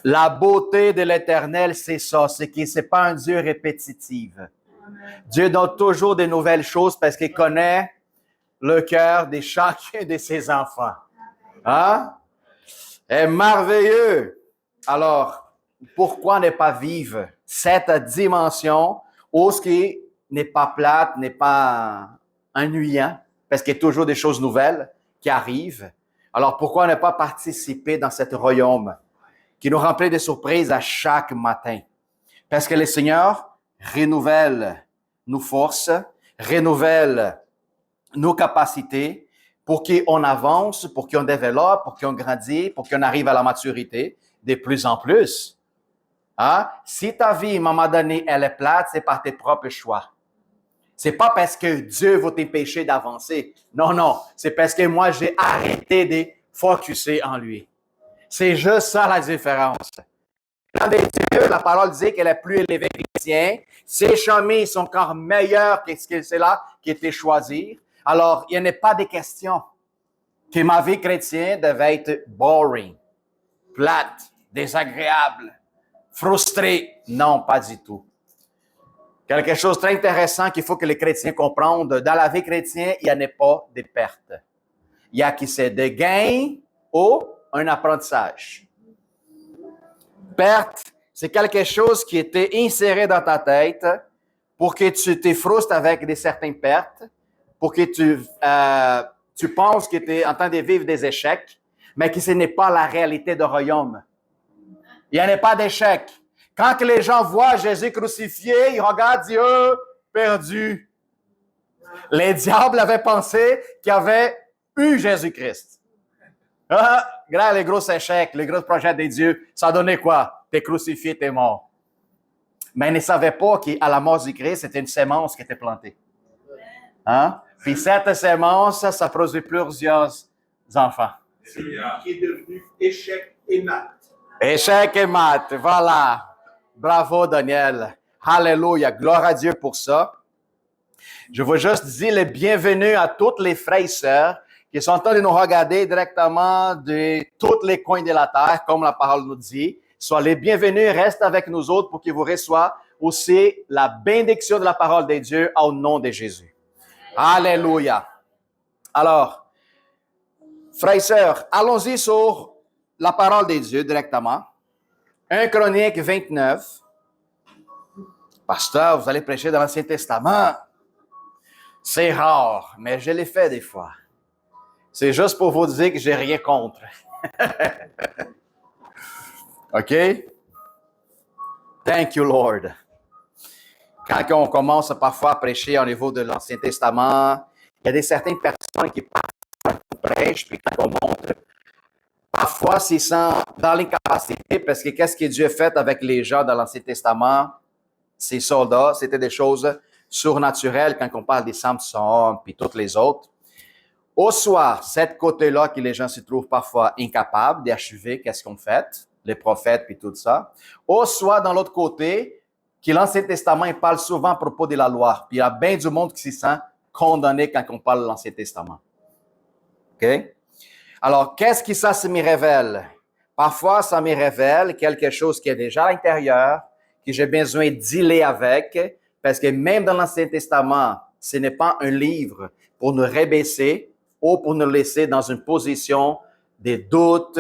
La beauté de l'Éternel, c'est ça, c'est qu'il n'est pas un Dieu répétitif. Dieu donne toujours de nouvelles choses parce qu'il connaît le cœur de chacun de ses enfants. Hein? C'est merveilleux. Alors, pourquoi ne pas vivre cette dimension où ce qui n'est pas plate, n'est pas ennuyant, parce qu'il y a toujours des choses nouvelles qui arrivent. Alors, pourquoi ne pas participer dans cet royaume qui nous remplit de surprises à chaque matin? Parce que le Seigneur renouvelle nos forces, renouvelle nos capacités pour qu'on avance, pour qu'on développe, pour qu'on grandisse, pour qu'on arrive à la maturité de plus en plus. Hein? Si ta vie, à un moment donné, elle est plate, c'est par tes propres choix. C'est pas parce que Dieu va t'empêcher d'avancer. Non, non. C'est parce que moi, j'ai arrêté de focusser en lui. C'est juste ça la différence. Dans des Dieu, la parole dit qu'elle est plus élevée que les siens. Ses chemins sont encore meilleurs que ce que c'est là qui était choisi. Alors, il n'y a pas de question que ma vie chrétienne devait être boring, plate, désagréable, frustrée. Non, pas du tout. Quelque chose de très intéressant qu'il faut que les chrétiens comprennent. Dans la vie chrétienne, il n'y en a pas de pertes. Il y a qui c'est des gains ou un apprentissage. Perte, c'est quelque chose qui était inséré dans ta tête pour que tu te frustres avec certaines pertes, pour que tu penses que tu es en train de vivre des échecs, mais que ce n'est pas la réalité du royaume. Il n'y en a pas d'échec. Quand les gens voient Jésus crucifié, ils regardent Dieu perdu. Les diables avaient pensé qu'ils avaient eu Jésus-Christ. Les gros échecs, les gros projets de Dieu, ça donnait quoi? T'es crucifié, t'es mort. Mais ils ne savaient pas qu'à la mort du Christ, c'était une sémence qui était plantée. Hein? Puis cette sémence, ça produit plusieurs enfants. C'est lui qui est devenu échec et mat. Échec et mat, voilà. Bravo, Daniel. Alléluia. Gloire à Dieu pour ça. Je veux juste dire le bienvenue à tous les frères et sœurs qui sont en train de nous regarder directement de tous les coins de la terre, comme la parole nous dit. Soyez les bienvenus, restez avec nous autres pour qu'ils vous reçoivent aussi la bénédiction de la parole de Dieu au nom de Jésus. Alléluia. Alors, frères et sœurs, allons-y sur la parole de Dieu directement. 1 Chronique 29. Pasteur, vous allez prêcher dans l'Ancien Testament. C'est rare, mais je l'ai fait des fois. C'est juste pour vous dire que j'ai rien contre. OK? Thank you, Lord. Quand on commence parfois à prêcher au niveau de l'Ancien Testament, il y a certaines personnes qui prêchent, puis quand on montre, parfois c'est dans l'incapacité, parce que qu'est-ce que Dieu a fait avec les gens dans l'Ancien Testament? Ces soldats, c'était des choses surnaturelles quand on parle des Samson, puis toutes les autres. Au soit, cette côté-là que les gens se trouvent parfois incapables d'achever qu'est-ce qu'on fait, les prophètes puis tout ça. Au soit, dans l'autre côté, que l'Ancien Testament il parle souvent à propos de la loi. Puis il y a bien du monde qui se sent condamné quand on parle de l'Ancien Testament. OK? Alors, qu'est-ce que ça me révèle? Parfois, ça me révèle quelque chose qui est déjà à l'intérieur, que j'ai besoin de dealer avec, parce que même dans l'Ancien Testament, ce n'est pas un livre pour nous rabaisser, ou pour nous laisser dans une position des doutes,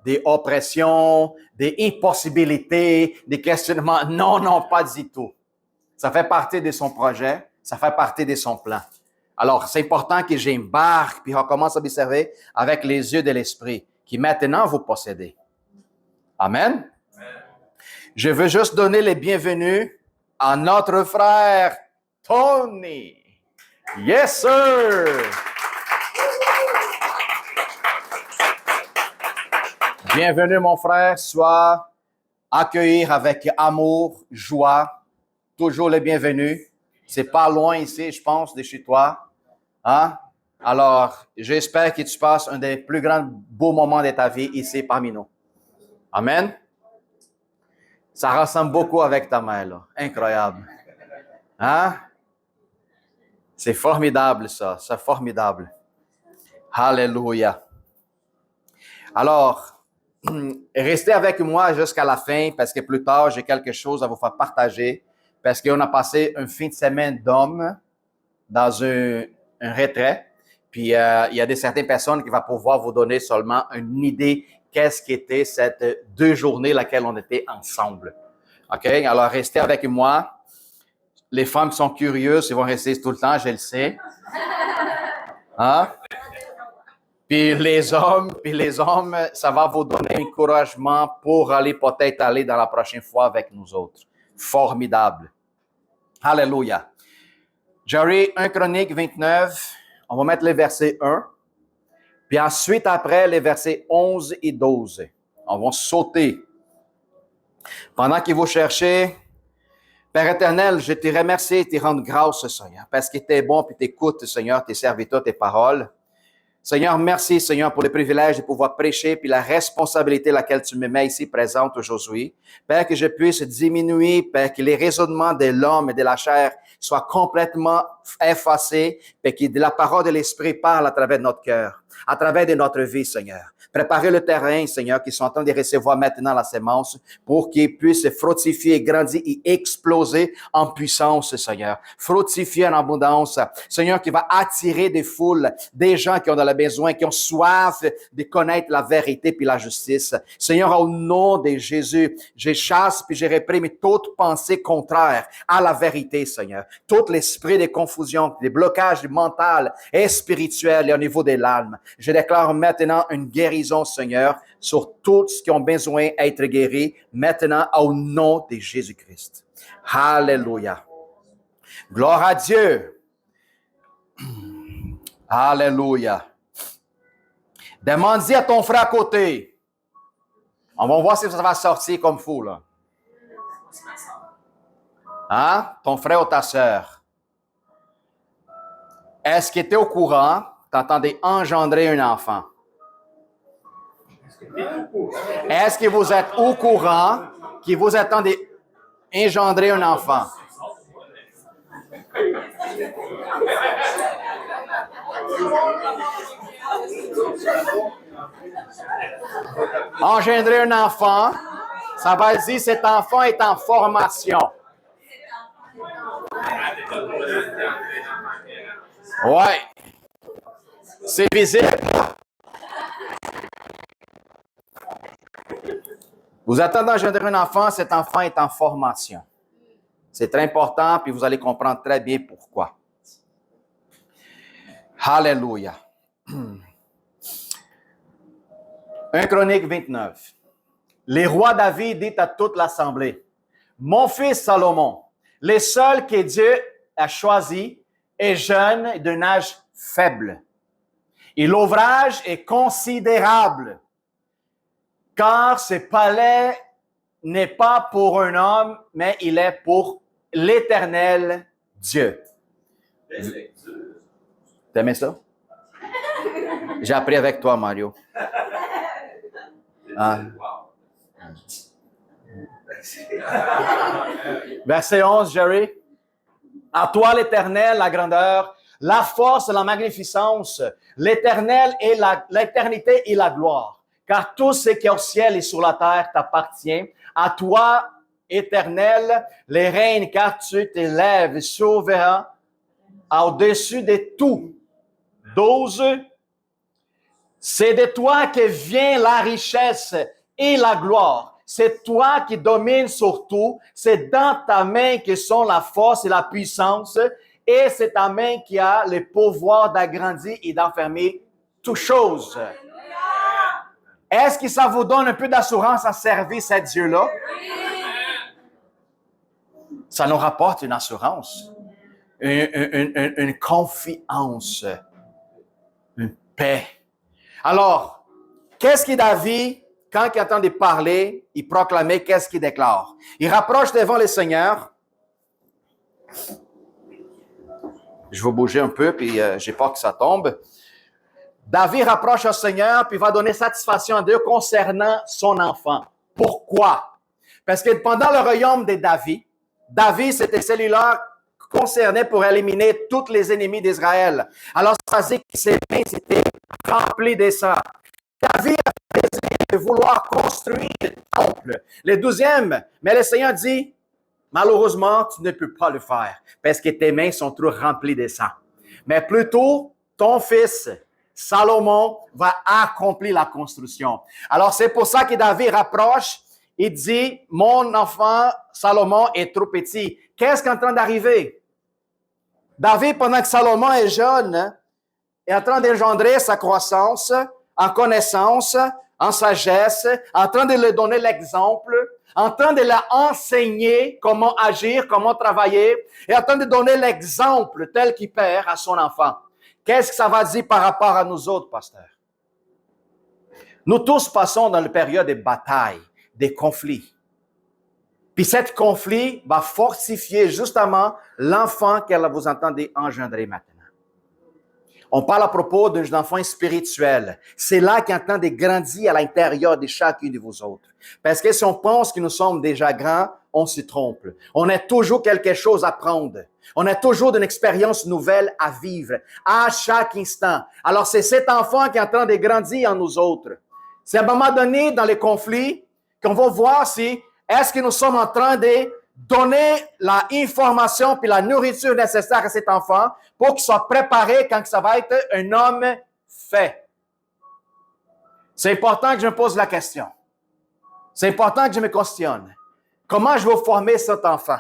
des oppressions, des impossibilités, des questionnements. Non, non, pas du tout. Ça fait partie de son projet, ça fait partie de son plan. Alors, c'est important que j'embarque, puis on commence à observer avec les yeux de l'Esprit, qui maintenant vous possédez. Amen. Je veux juste donner les bienvenus à notre frère Tony. Yes, sir! Bienvenue, mon frère. Sois accueilli avec amour, joie. Toujours les bienvenus. C'est pas loin ici, je pense, de chez toi. Hein? Alors, j'espère que tu passes un des plus grands beaux moments de ta vie ici parmi nous. Amen. Ça ressemble beaucoup avec ta mère, là. Incroyable. Hein? C'est formidable, ça. C'est formidable. Alléluia. Alors, restez avec moi jusqu'à la fin parce que plus tard, j'ai quelque chose à vous faire partager parce qu'on a passé un fin de semaine d'hommes dans un retrait. Puis, il y a certaines personnes qui vont pouvoir vous donner seulement une idée qu'est-ce qu'était cette 2 journées laquelle on était ensemble. OK? Alors, restez avec moi. Les femmes qui sont curieuses, ils vont rester tout le temps, je le sais. Hein? Puis les hommes, ça va vous donner un encouragement pour aller peut-être aller dans la prochaine fois avec nous autres. Formidable. Alléluia. Jerry, 1 Chronique 29, on va mettre les versets 1. Puis ensuite, après, les versets 11 et 12. On va sauter. Pendant que vous cherchez, Père éternel, je te remercie et te rends grâce, Seigneur, parce que tu es bon puis tu écoutes, Seigneur, tes serviteurs, tes paroles. Seigneur, merci, Seigneur, pour le privilège de pouvoir prêcher puis la responsabilité laquelle tu me mets ici présente aujourd'hui. Père, que je puisse diminuer, Père, que les raisonnements de l'homme et de la chair soient complètement effacés, Père, que la parole de l'Esprit parle à travers de notre cœur, à travers de notre vie, Seigneur. Préparez le terrain, Seigneur, qui sont en train de recevoir maintenant la sémence pour qu'ils puissent fructifier, grandir et exploser en puissance, Seigneur. Fructifier en abondance. Seigneur, qui va attirer des foules, des gens qui ont le besoin, qui ont soif de connaître la vérité puis la justice. Seigneur, au nom de Jésus, je chasse puis je réprime toute pensée contraire à la vérité, Seigneur. Tout l'esprit de confusion, des blocages mental et spirituel et au niveau des larmes. Je déclare maintenant une guérison, Seigneur, sur tous ceux qui ont besoin d'être guéris, maintenant au nom de Jésus-Christ. Alléluia. Gloire à Dieu. Alléluia. Demande-y à ton frère à côté. On va voir si ça va sortir comme fou, là. Hein? Ton frère ou ta sœur. Est-ce que tu es au courant? T'entendez engendrer un enfant. Est-ce que vous êtes au courant que vous attendez engendrer un enfant? Engendrer un enfant, ça va dire cet enfant est en formation. Ouais. C'est visible. Vous attendez engendrer un enfant, cet enfant est en formation. C'est très important, puis vous allez comprendre très bien pourquoi. Alléluia. 1 Chronique 29. Les rois David dit à toute l'assemblée, « Mon fils Salomon, le seul que Dieu a choisi, est jeune et d'un âge faible. Et l'ouvrage est considérable, car ce palais n'est pas pour un homme, mais il est pour l'Éternel Dieu. » T'aimais ça? J'ai appris avec toi, Mario. Ah. Verset 11, Jerry. À toi, l'Éternel, la grandeur, la force, la magnificence, l'Éternel et l'éternité et la gloire. Car tout ce qui est au ciel et sur la terre t'appartient. À toi, Éternel, les règnes, car tu t'élèves souverain au-dessus de tout. 12. C'est de toi que vient la richesse et la gloire. C'est toi qui domines sur tout. C'est dans ta main que sont la force et la puissance. Et c'est ta main qui a le pouvoir d'agrandir et d'enfermer toutes choses. Est-ce que ça vous donne un peu d'assurance à servir ce Dieu-là? Ça nous rapporte une assurance, une confiance, une paix. Alors, qu'est-ce que David, quand il entend parler, il proclamait, qu'est-ce qu'il déclare? Il rapproche devant le Seigneur. Je vais bouger un peu, puis j'ai peur que ça tombe. David rapproche au Seigneur, puis va donner satisfaction à Dieu concernant son enfant. Pourquoi? Parce que pendant le royaume de David, c'était celui-là concerné pour éliminer tous les ennemis d'Israël. Alors, ça veut dire que ses mains étaient remplies de ça. David a fait des de vouloir construire le temple. Le 12e, mais le Seigneur dit, malheureusement, tu ne peux pas le faire parce que tes mains sont trop remplies de sang. Mais plutôt, ton fils, Salomon, va accomplir la construction. Alors, c'est pour ça que David rapproche. Il dit, mon enfant Salomon est trop petit. Qu'est-ce qui est en train d'arriver? David, pendant que Salomon est jeune, est en train d'engendrer sa croissance en connaissance, en sagesse, en train de lui donner l'exemple, en train de l'enseigner comment agir, comment travailler, et en train de donner l'exemple tel qu'il perd à son enfant. Qu'est-ce que ça va dire par rapport à nous autres, pasteurs? Nous tous passons dans une période de bataille, des conflits. Puis cet conflit va fortifier justement l'enfant qu'elle vous entendez engendrer maintenant. On parle à propos d'un enfant spirituel. C'est là qu'il est en train de grandir à l'intérieur de chacun de vous autres. Parce que si on pense que nous sommes déjà grands, on se trompe. On a toujours quelque chose à prendre. On a toujours une expérience nouvelle à vivre à chaque instant. Alors c'est cet enfant qui est en train de grandir en nous autres. C'est à un moment donné dans les conflits qu'on va voir si est-ce que nous sommes en train de donner l'information puis la nourriture nécessaire à cet enfant pour qu'il soit préparé quand ça va être un homme fait. C'est important que je me pose la question. C'est important que je me questionne. Comment je vais former cet enfant?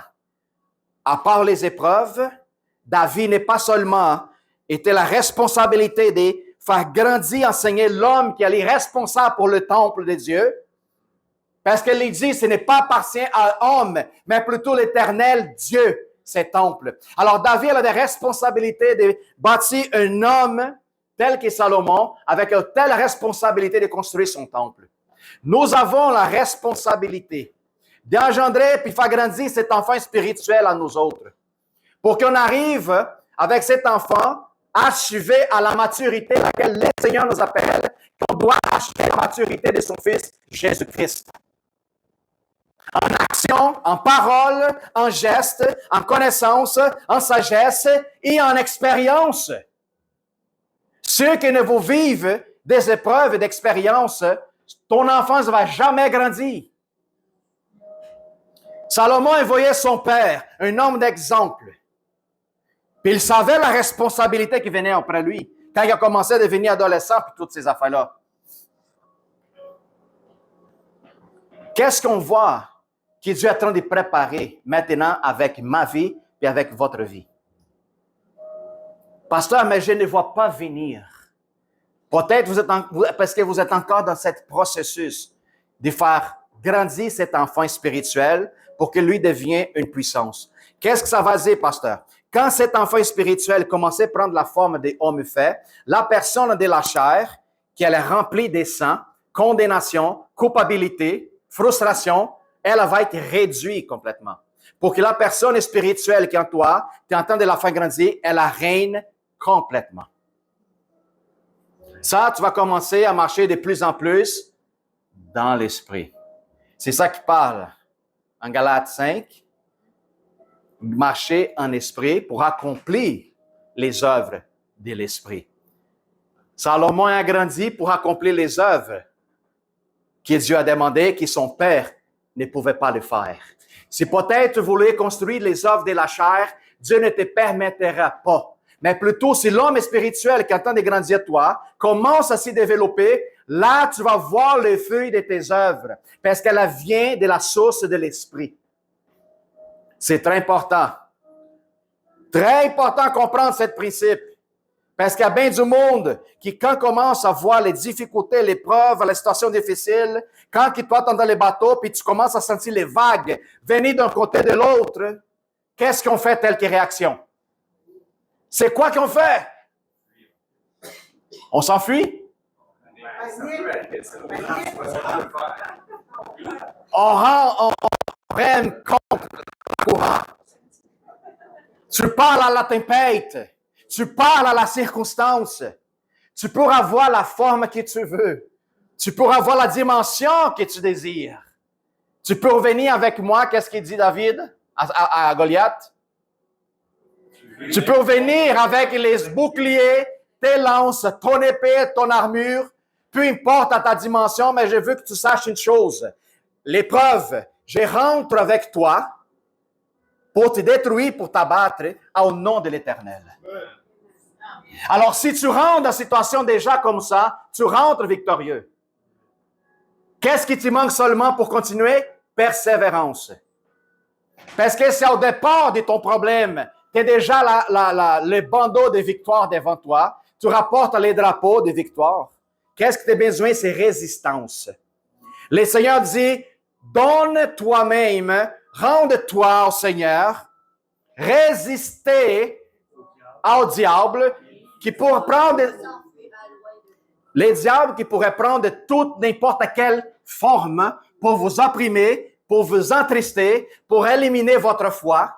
À part les épreuves, David n'est pas seulement était la responsabilité de faire grandir, enseigner l'homme qui est responsable pour le temple de Dieu. Parce qu'il dit, ce n'est pas appartient à l'homme, mais plutôt l'Éternel Dieu, ces temples. Alors, David a la responsabilité de bâtir un homme tel que Salomon, avec une telle responsabilité de construire son temple. Nous avons la responsabilité d'engendrer puis faire grandir cet enfant spirituel à nous autres. Pour qu'on arrive avec cet enfant, achever à la maturité à laquelle le Seigneur nous appelle, qu'on doit achever la maturité de son Fils, Jésus-Christ. En action, en parole, en geste, en connaissance, en sagesse et en expérience. Ceux qui ne vous vivent des épreuves et d'expériences, ton enfance ne va jamais grandir. Salomon envoyait son père, un homme d'exemple. Puis il savait la responsabilité qui venait après lui, quand il a commencé à devenir adolescent, puis toutes ces affaires-là. Qu'est-ce qu'on voit que Dieu est en train de préparer maintenant avec ma vie et avec votre vie? Pasteur, mais je ne vois pas venir. Peut-être parce que vous êtes encore dans ce processus de faire grandir cet enfant spirituel pour que lui devienne une puissance. Qu'est-ce que ça va dire, pasteur? Quand cet enfant spirituel commençait à prendre la forme des hommes faits, la personne de la chair, qui est remplie de sang, condamnation, culpabilité, frustration, elle va être réduite complètement. Pour que la personne spirituelle qui est en toi, tu es en train de la faire grandir, elle la règne complètement. Ça, tu vas commencer à marcher de plus en plus dans l'esprit. C'est ça qui parle en Galates 5. Marcher en esprit pour accomplir les œuvres de l'esprit. Salomon a grandi pour accomplir les œuvres que Dieu a demandé, que son père ne pouvait pas le faire. Si peut-être tu voulais construire les œuvres de la chair, Dieu ne te permettra pas. Mais plutôt, si l'homme spirituel qui entend de grandir toi commence à s'y développer, là, tu vas voir les fruits de tes œuvres, parce qu'elle vient de la source de l'esprit. C'est très important. Très important de comprendre ce principe. Parce qu'il y a bien du monde qui, quand commence à voir les difficultés, les preuves, les situations difficiles, quand tu toi, dans les bateaux, puis tu commences à sentir les vagues venir d'un côté de l'autre, qu'est-ce qu'on fait telle que réaction? C'est quoi qu'on fait? On s'enfuit? On rème contre le courant. Tu parles à la tempête. Tu parles à la circonstance. Tu pourras avoir la forme que tu veux. Tu pourras avoir la dimension que tu désires. Tu peux revenir avec moi, qu'est-ce qu'il dit David à Goliath? Tu peux venir avec les boucliers, tes lances, ton épée, ton armure. peu importe à ta dimension, mais je veux que tu saches une chose. L'épreuve, je rentre avec toi pour te détruire, pour t'abattre, au nom de l'Éternel. Alors, si tu rentres dans une situation déjà comme ça, tu rentres victorieux. Qu'est-ce qui te manque seulement pour continuer? Persévérance. Parce que c'est au départ de ton problème. Tu as déjà le bandeau de victoire devant toi. Tu rapportes les drapeaux de victoire. Qu'est-ce que tu as besoin? C'est résistance. Le Seigneur dit, donne toi-même, rende-toi au Seigneur, résistez au diable qui pourrait prendre, les diables qui pourraient prendre toute n'importe quelle forme pour vous opprimer, pour vous entrister, pour éliminer votre foi.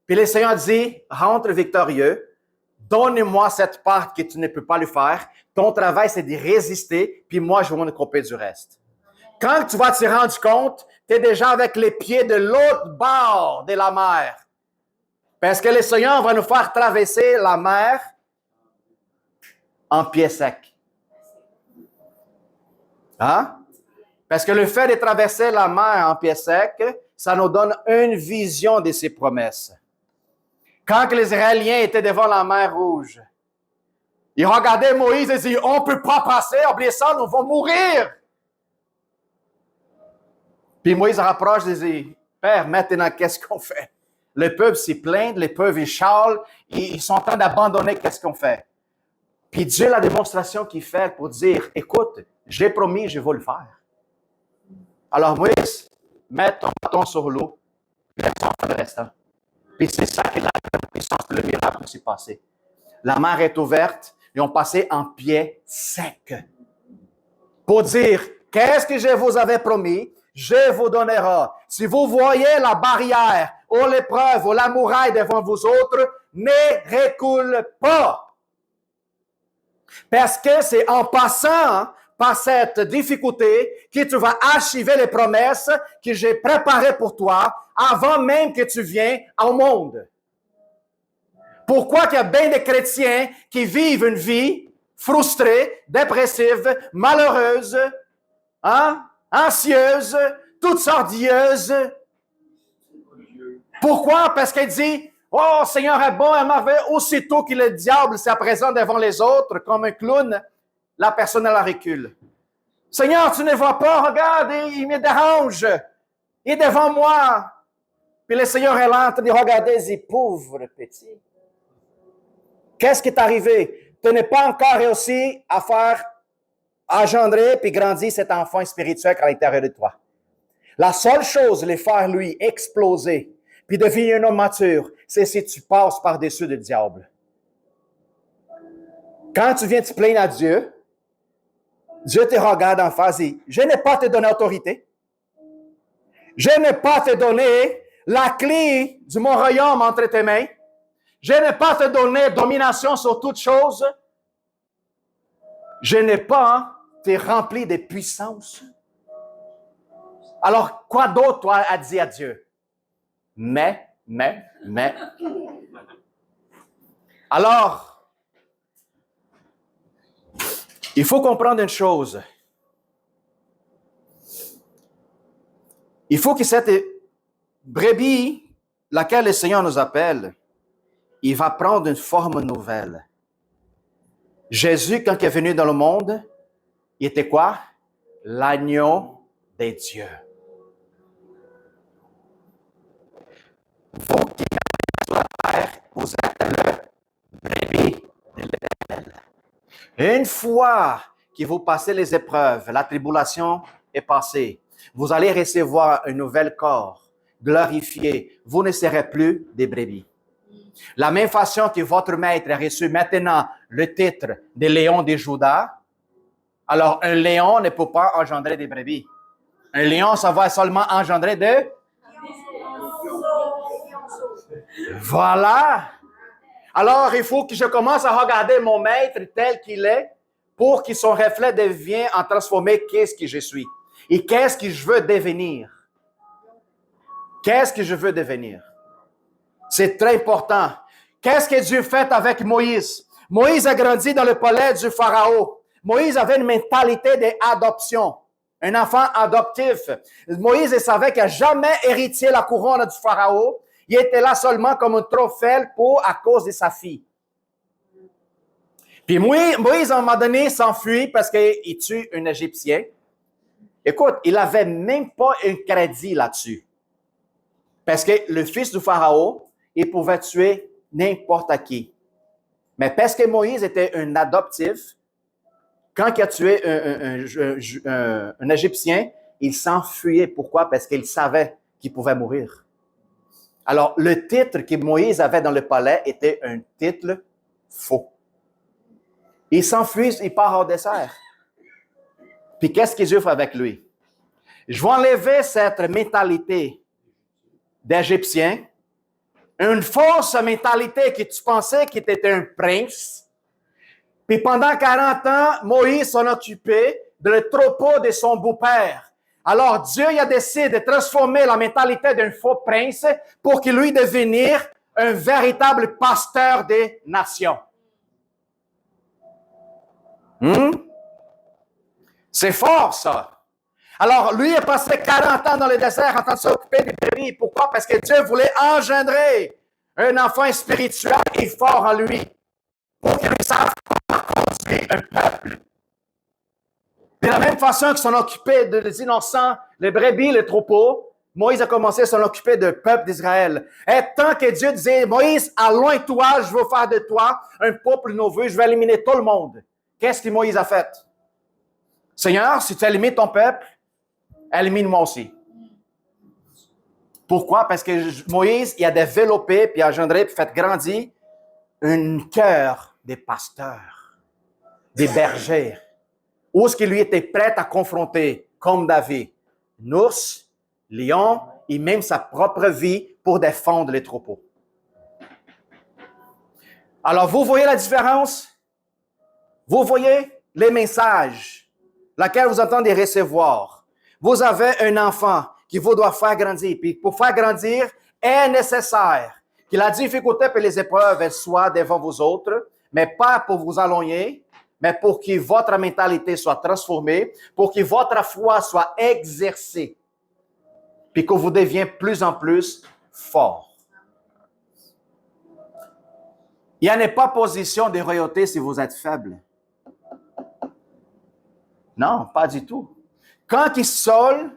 Puis le Seigneur dit, rentre victorieux, donne-moi cette part que tu ne peux pas lui faire. Ton travail, c'est de résister, puis moi, je vais m'en occuper du reste. Quand tu vas te rendre compte, tu es déjà avec les pieds de l'autre bord de la mer. Parce que le Seigneur va nous faire traverser la mer en pied sec. Hein? Parce que le fait de traverser la mer en pied sec, ça nous donne une vision de ses promesses. Quand les Israéliens étaient devant la mer Rouge, ils regardaient Moïse et disaient, on ne peut pas passer, oubliez ça, nous allons mourir. Puis Moïse rapproche et dit, Père, maintenant, qu'est-ce qu'on fait? Le peuple s'y plaint, le peuple ils chialent, ils sont en train d'abandonner, qu'est-ce qu'on fait? Puis Dieu, la démonstration qu'il fait pour dire, écoute, j'ai promis, je vais le faire. Alors Moïse, mets ton bâton sur l'eau, laisse faire le restant. Puis c'est ça qui est la puissance de le miracle qui s'est passé. La mer est ouverte, ils ont passé en pied sec. Pour dire, qu'est-ce que je vous avais promis? Je vous donnerai. Si vous voyez la barrière, ou l'épreuve, ou la muraille devant vous autres, ne recule pas. Parce que c'est en passant par cette difficulté que tu vas achever les promesses que j'ai préparées pour toi avant même que tu viennes au monde. Pourquoi il y a bien des chrétiens qui vivent une vie frustrée, dépressive, malheureuse, anxieuse, toute sordieuse? Pourquoi? Parce qu'elle dit, oh, Seigneur est bon et merveilleux. Aussitôt que le diable s'est présent devant les autres comme un clown, la personne elle recule. Seigneur, tu ne vois pas, regarde, il me dérange. Il est devant moi. Puis le Seigneur est là en train de regarder et dit, pauvre petit. Qu'est-ce qui est arrivé? Tu n'es pas encore réussi à faire engendrer puis grandir cet enfant spirituel à l'intérieur de toi. La seule chose, les faire lui exploser puis devenir un homme mature, c'est si tu passes par-dessus le diable. Quand tu viens te plaindre à Dieu, Dieu te regarde en face et dit, je n'ai pas te donné autorité. Je n'ai pas te donné la clé de mon royaume entre tes mains. Je n'ai pas te donné domination sur toutes choses. Je n'ai pas te rempli de puissance. Alors, quoi d'autre toi as dit à Dieu? Mais. Alors, il faut comprendre une chose. Il faut que cette brebis, laquelle le Seigneur nous appelle, il va prendre une forme nouvelle. Jésus, quand il est venu dans le monde, il était quoi? L'agneau de Dieu. Vous qui êtes sur la terre, vous êtes le brebis de l'Éternel. Une fois que vous passez les épreuves, la tribulation est passée, vous allez recevoir un nouvel corps glorifié. Vous ne serez plus des brebis. La même façon que votre maître a reçu maintenant le titre de Léon de Juda, alors un lion ne peut pas engendrer des brebis. Un lion, ça va seulement engendrer de... Voilà. Alors, il faut que je commence à regarder mon maître tel qu'il est pour que son reflet devienne en transformé qu'est-ce que je suis et qu'est-ce que je veux devenir. Qu'est-ce que je veux devenir? C'est très important. Qu'est-ce que Dieu fait avec Moïse? Moïse a grandi dans le palais du Pharaon. Moïse avait une mentalité d'adoption. Un enfant adoptif. Moïse il savait qu'il n'a jamais hérité la couronne du Pharaon. Il était là seulement comme un trophée à cause de sa fille. Puis Moïse, à un moment donné, s'enfuit parce qu'il tue un Égyptien. Écoute, il n'avait même pas un crédit là-dessus. Parce que le fils du Pharaon, il pouvait tuer n'importe qui. Mais parce que Moïse était un adoptif, quand il a tué un Égyptien, il s'enfuyait. Pourquoi? Parce qu'il savait qu'il pouvait mourir. Alors, le titre que Moïse avait dans le palais était un titre faux. Il s'enfuit, il part au désert. Puis qu'est-ce que Dieu fait avec lui? Je vais enlever cette mentalité d'Égyptien, une fausse mentalité que tu pensais qu'il était un prince. Puis pendant 40 ans, Moïse s'en occupait de le troupeau de son beau-père. Alors Dieu a décidé de transformer la mentalité d'un faux prince pour qu'il lui devenir un véritable pasteur des nations. C'est fort, ça. Alors, lui a passé 40 ans dans le désert en train de s'occuper des brebis. Pourquoi? Parce que Dieu voulait engendrer un enfant spirituel et fort en lui pour qu'il sache comment construire un peuple. De la même façon qu'il s'en occupait des innocents, les brebis, les troupeaux, Moïse a commencé à s'en occuper du peuple d'Israël. Et tant que Dieu disait, Moïse, éloigne-toi, je veux faire de toi un peuple nouveau, je vais éliminer tout le monde. Qu'est-ce que Moïse a fait? Seigneur, si tu élimines ton peuple, élimine-moi aussi. Pourquoi? Parce que Moïse, il a développé, puis engendré, puis fait grandir un cœur des pasteurs, des bergers, où ce qui lui était prêt à confronter, comme David, un ours, lion, et même sa propre vie pour défendre les troupeaux. Alors, vous voyez la différence? Vous voyez les messages, lesquels vous entendez recevoir. Vous avez un enfant qui vous doit faire grandir. Puis pour faire grandir, est nécessaire que la difficulté et les épreuves soient devant vous autres, mais pas pour vous allonger, mais pour que votre mentalité soit transformée, pour que votre foi soit exercée, puis que vous deveniez plus en plus fort. Il n'y en a pas position de royauté si vous êtes faible. Non, pas du tout. Quand Saul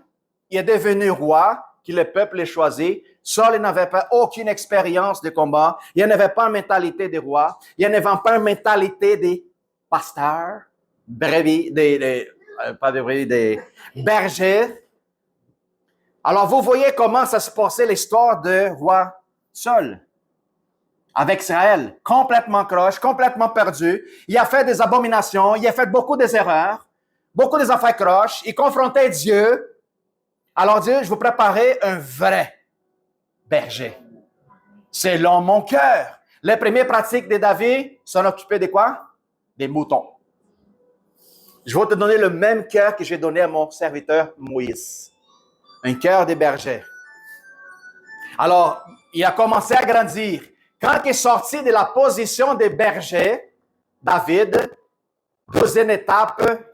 est devenu roi, que le peuple l'a choisi, Saul n'avait pas aucune expérience de combat, il n'avait pas une mentalité de roi, il n'avait pas une mentalité de pasteur, brebis, pas de brebis, des bergers. Alors vous voyez comment ça se passait l'histoire de roi Saul. Avec Israël, complètement croche, complètement perdu. Il a fait des abominations, il a fait beaucoup d'erreurs. Beaucoup des affaires croches, il confrontait Dieu. Alors Dieu, je vous préparer un vrai berger. Selon mon cœur. Les premières pratiques de David s'en occupaient de quoi? Des moutons. Je vais te donner le même cœur que j'ai donné à mon serviteur Moïse. Un cœur de berger. Alors, il a commencé à grandir. Quand il est sorti de la position de berger, David, deuxième étape,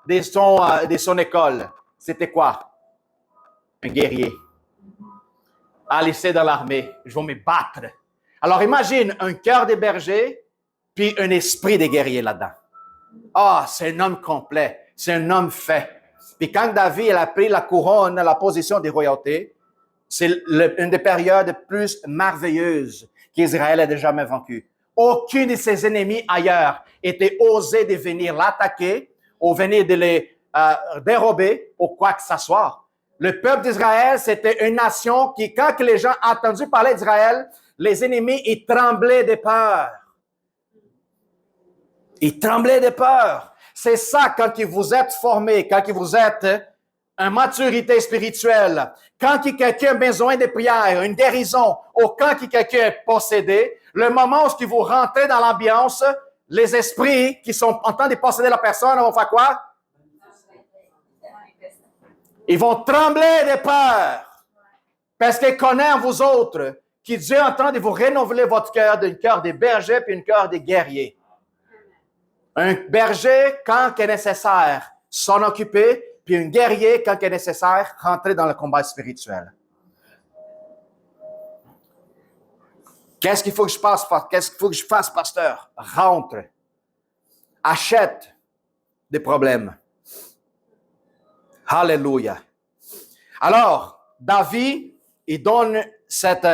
de son école. C'était quoi? Un guerrier. À laisser dans l'armée. Je vais me battre. Alors imagine un cœur de berger, puis un esprit de guerrier là-dedans. Ah, c'est un homme complet. C'est un homme fait. Puis quand David a pris la couronne, la position de royauté, c'est une des périodes plus merveilleuses qu'Israël ait jamais vaincues. Aucun de ses ennemis ailleurs était osé de venir l'attaquer ou venir de les dérober ou quoi que ce soit. Le peuple d'Israël, c'était une nation qui, quand les gens ont entendu parler d'Israël, les ennemis, ils tremblaient de peur. Ils tremblaient de peur. C'est ça quand vous êtes formé, quand vous êtes en maturité spirituelle, quand quelqu'un a besoin de prière, une guérison, ou quand quelqu'un est possédé, le moment où vous rentrez dans l'ambiance, les esprits qui sont en train de posséder la personne vont faire quoi? Ils vont trembler de peur. Parce qu'ils connaissent en vous autres que Dieu est en train de vous renouveler votre cœur d'un cœur de berger puis un cœur de guerrier. Un berger, quand c'est nécessaire, s'en occuper, puis un guerrier, quand c'est nécessaire, rentrer dans le combat spirituel. Qu'est-ce qu'il faut que je fasse, pasteur? Rentre. Achète des problèmes. Alléluia. Alors, David, il donne cette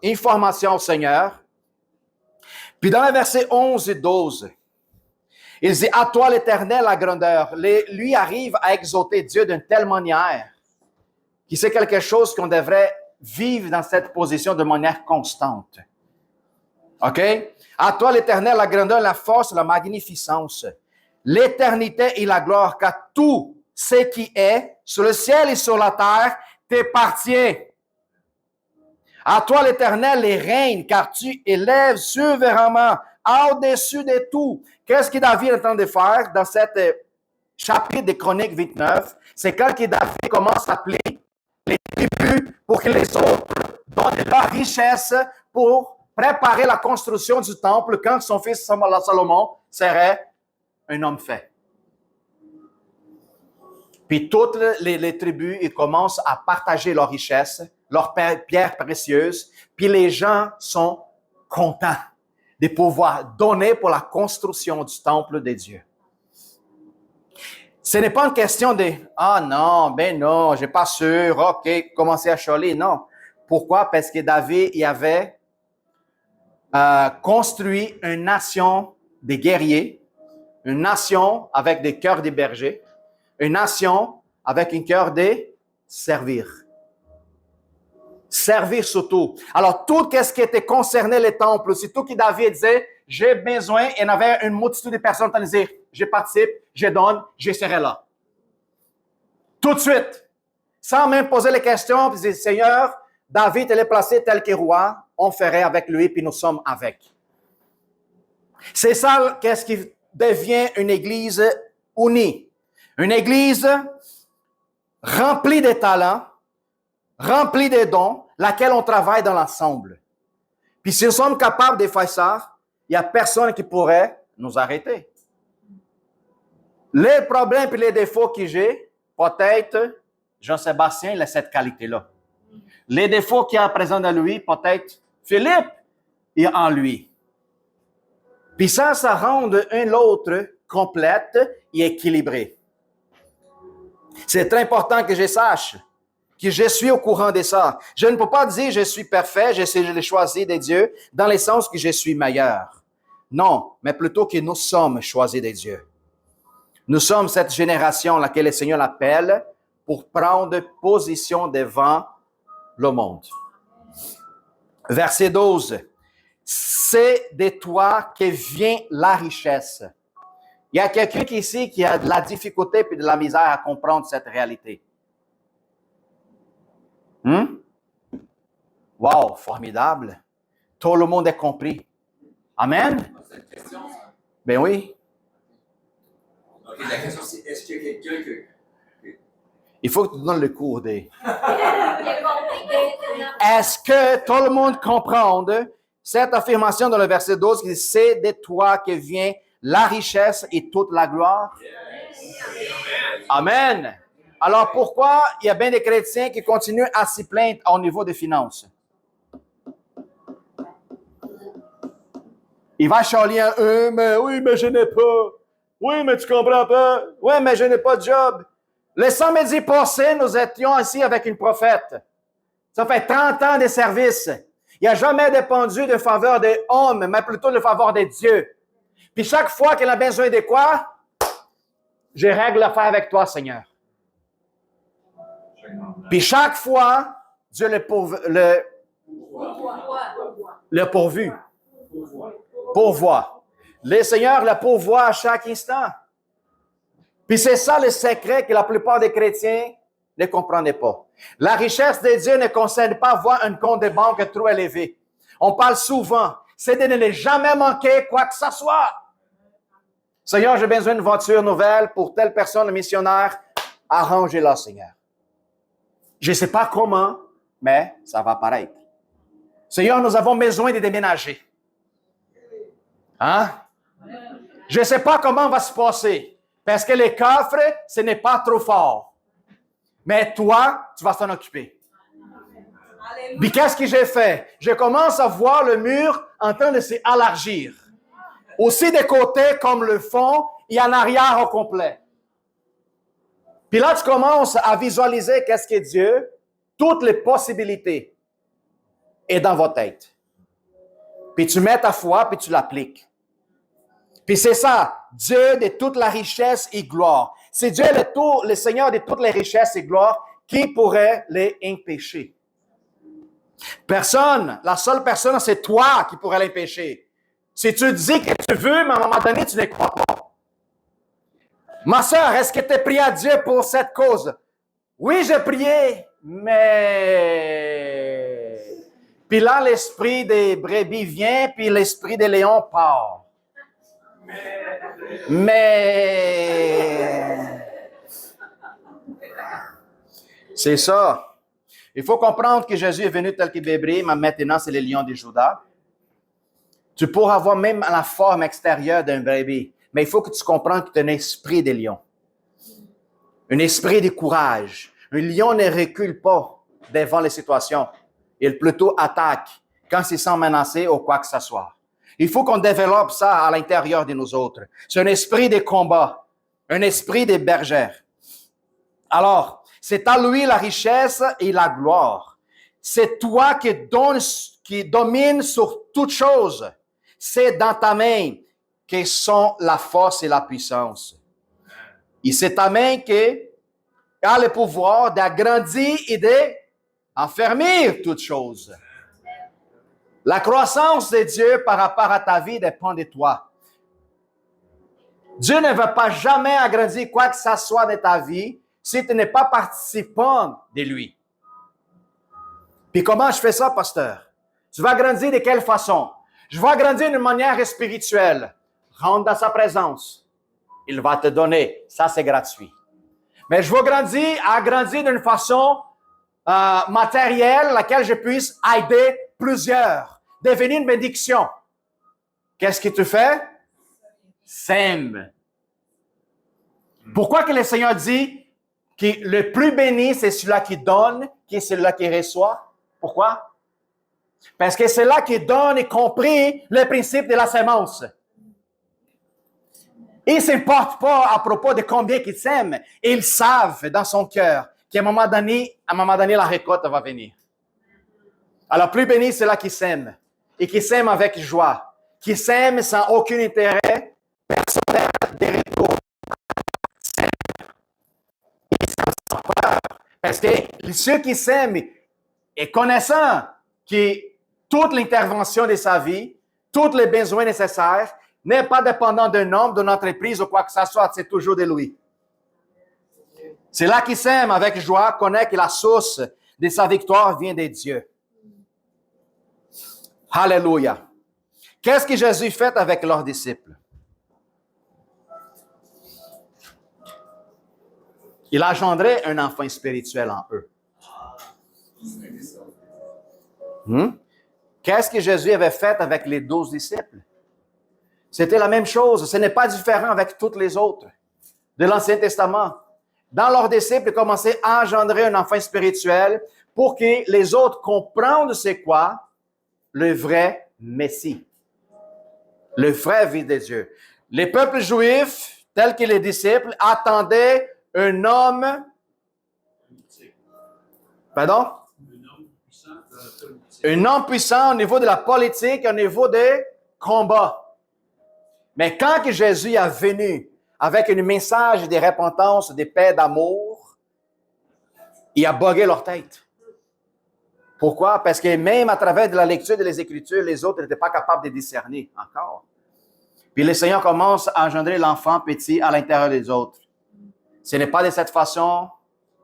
information au Seigneur. Puis dans le verset 11 et 12, il dit, à toi l'Éternel la grandeur. Lui arrive à exalter Dieu d'une telle manière que c'est quelque chose qu'on devrait vivre dans cette position de manière constante. OK? À toi l'Éternel la grandeur, la force, la magnificence, l'éternité et la gloire, car tout ce qui est sur le ciel et sur la terre t'appartient. À toi l'Éternel les règne, car tu élèves souverainement au-dessus de tout. Qu'est-ce que David est en train de faire dans cette chapitre des Chroniques 29? C'est quand que David commence à appeler les tribus pour que les autres donnent leur richesse pour préparer la construction du temple quand son fils Salomon serait un homme fait. Puis toutes les tribus, ils commencent à partager leurs richesses, leurs pierres précieuses, puis les gens sont contents de pouvoir donner pour la construction du temple de Dieu. Ce n'est pas une question de « Ah non, ben non, j'ai pas sûr, ok, commencez à chialer. » Non. Pourquoi? Parce que David y avait construit une nation de guerriers, une nation avec des cœurs de bergers, une nation avec un cœur de servir. Servir surtout. Alors, tout ce qui était concerné les temples, c'est tout que David disait, j'ai besoin, et il y avait une multitude de personnes qui disaient, je participe, je donne, je serai là. Tout de suite. Sans même poser les questions, puis dire, Seigneur, David, il est placé tel que roi, on ferait avec lui, puis nous sommes avec. C'est ça, qu'est-ce qui devient une église unie. Une église remplie de talents, remplie de dons, laquelle on travaille dans l'ensemble. Puis si nous sommes capables de faire ça, il n'y a personne qui pourrait nous arrêter. Les problèmes et les défauts que j'ai, peut-être Jean-Sébastien, il a cette qualité-là. Les défauts qu'il y a présent dans lui, peut-être Philippe est en lui. Puis ça rend un l'autre complète et équilibrée. C'est très important que je sache que je suis au courant de ça. Je ne peux pas dire je suis parfait, je l'ai choisi de Dieu, dans le sens que je suis meilleur. Non, mais plutôt que nous sommes choisis de Dieu. Nous sommes cette génération laquelle le Seigneur appelle pour prendre position devant le monde. Verset 12. C'est de toi que vient la richesse. Il y a quelqu'un ici qui a de la difficulté et de la misère à comprendre cette réalité. Wow, formidable. Tout le monde a compris. Amen? Ben oui. OK, la question c'est, est-ce qu'il y a quelqu'un que... Il faut que tu donnes le cours des... Est-ce que tout le monde comprend cette affirmation dans le verset 12 qui dit « C'est de toi que vient la richesse et toute la gloire? » Amen. Alors pourquoi il y a bien des chrétiens qui continuent à s'y plaindre au niveau des finances? Il va chialer à eux, mais oui, mais je n'ai pas. Oui, mais tu comprends pas. Oui, mais je n'ai pas de job. Le samedi passé, nous étions ici avec une prophète. Ça fait 30 ans de service. Il n'a jamais dépendu de faveur des hommes, mais plutôt de faveur de Dieu. Puis chaque fois qu'elle a besoin de quoi, je règle l'affaire avec toi, Seigneur. Puis chaque fois, Dieu le pourvu. Pourvoit. Le Seigneur le pourvoit à chaque instant. Puis c'est ça le secret que la plupart des chrétiens ne comprenaient pas. La richesse de Dieu ne concerne pas avoir un compte de banque trop élevé. On parle souvent, c'est de ne jamais manquer quoi que ce soit. Seigneur, j'ai besoin d'une voiture nouvelle pour telle personne missionnaire. Arrangez-la, Seigneur. Je ne sais pas comment, mais ça va apparaître. Seigneur, nous avons besoin de déménager. Hein? Je ne sais pas comment va se passer, parce que les coffres, ce n'est pas trop fort. Mais toi, tu vas s'en occuper. Puis qu'est-ce que j'ai fait? Je commence à voir le mur en train de s'élargir. Aussi des côtés comme le fond et en arrière au complet. Puis là, tu commences à visualiser qu'est-ce que Dieu, toutes les possibilités, est dans votre tête. Puis tu mets ta foi, puis tu l'appliques. Puis c'est ça, Dieu de toute la richesse et gloire. C'est Dieu le Seigneur de toutes les richesses et gloire qui pourrait les empêcher. Personne, la seule personne, c'est toi qui pourrait l'empêcher. Si tu dis que tu veux, mais à un moment donné, tu ne crois pas. Ma sœur, est-ce que tu as prié à Dieu pour cette cause? Oui, j'ai prié, mais... Puis là, l'esprit des brebis vient, puis l'esprit des lions part. Mais... C'est ça. Il faut comprendre que Jésus est venu tel qu'il est bébé, mais maintenant, c'est les lions de Juda. Tu pourras avoir même la forme extérieure d'un brebis, mais il faut que tu comprennes que tu as un esprit de lion. Un esprit de courage. Un lion ne recule pas devant les situations. Il plutôt attaque quand il se sent menacé ou quoi que ce soit. Il faut qu'on développe ça à l'intérieur de nous autres. C'est un esprit de combat, un esprit de bergère. Alors, c'est à lui la richesse et la gloire. C'est toi qui domine sur toute chose. C'est dans ta main que sont la force et la puissance. Et c'est ta main qui a le pouvoir d'agrandir et d'enfermer toutes choses. La croissance de Dieu par rapport à ta vie dépend de toi. Dieu ne va pas jamais agrandir quoi que ce soit de ta vie si tu n'es pas participant de lui. Puis comment je fais ça, pasteur? Tu vas grandir de quelle façon? Je vais grandir d'une manière spirituelle. Rentre dans sa présence. Il va te donner. Ça, c'est gratuit. Mais je veux grandir d'une façon matérielle, laquelle je puisse aider plusieurs, devenir une bénédiction. Qu'est-ce que tu fais? Sème. Pourquoi que le Seigneur dit que le plus béni, c'est celui-là qui donne, qui est celui-là qui reçoit? Pourquoi? Parce que c'est là qui donne et compris le principe de la sémence. Ils ne s'importent pas à propos de combien ils s'aiment. Ils savent dans son cœur qu'à un moment donné, la récolte va venir. Alors, plus béni, c'est là qui s'aime. Et qui s'aime avec joie. Qui s'aime sans aucun intérêt personnel des retours. Sans peur. Parce que ceux qui s'aiment et connaissant que toute l'intervention de sa vie, tous les besoins nécessaires, n'est pas dépendant d'un homme, d'une entreprise ou quoi que ce soit, c'est toujours de lui. C'est là qu'il s'aime avec joie, connaît que la source de sa victoire vient de Dieu. Alléluia. Qu'est-ce que Jésus fait avec leurs disciples? Il a engendré un enfant spirituel en eux. Qu'est-ce que Jésus avait fait avec les 12 disciples? C'était la même chose. Ce n'est pas différent avec toutes les autres de l'Ancien Testament. Dans leurs disciples, ils commençaient à engendrer un enfant spirituel pour que les autres comprennent c'est quoi le vrai Messie, le vrai Fils de Dieu. Les peuples juifs, tels que les disciples, attendaient un homme... Pardon? Un homme puissant au niveau de la politique, au niveau des combats. Mais quand que Jésus est venu avec un message de repentance, de paix, d'amour, il a bugué leur tête. Pourquoi? Parce que même à travers de la lecture des Écritures, les autres n'étaient pas capables de discerner encore. Puis le Seigneur commence à engendrer l'enfant petit à l'intérieur des autres. Ce n'est pas de cette façon.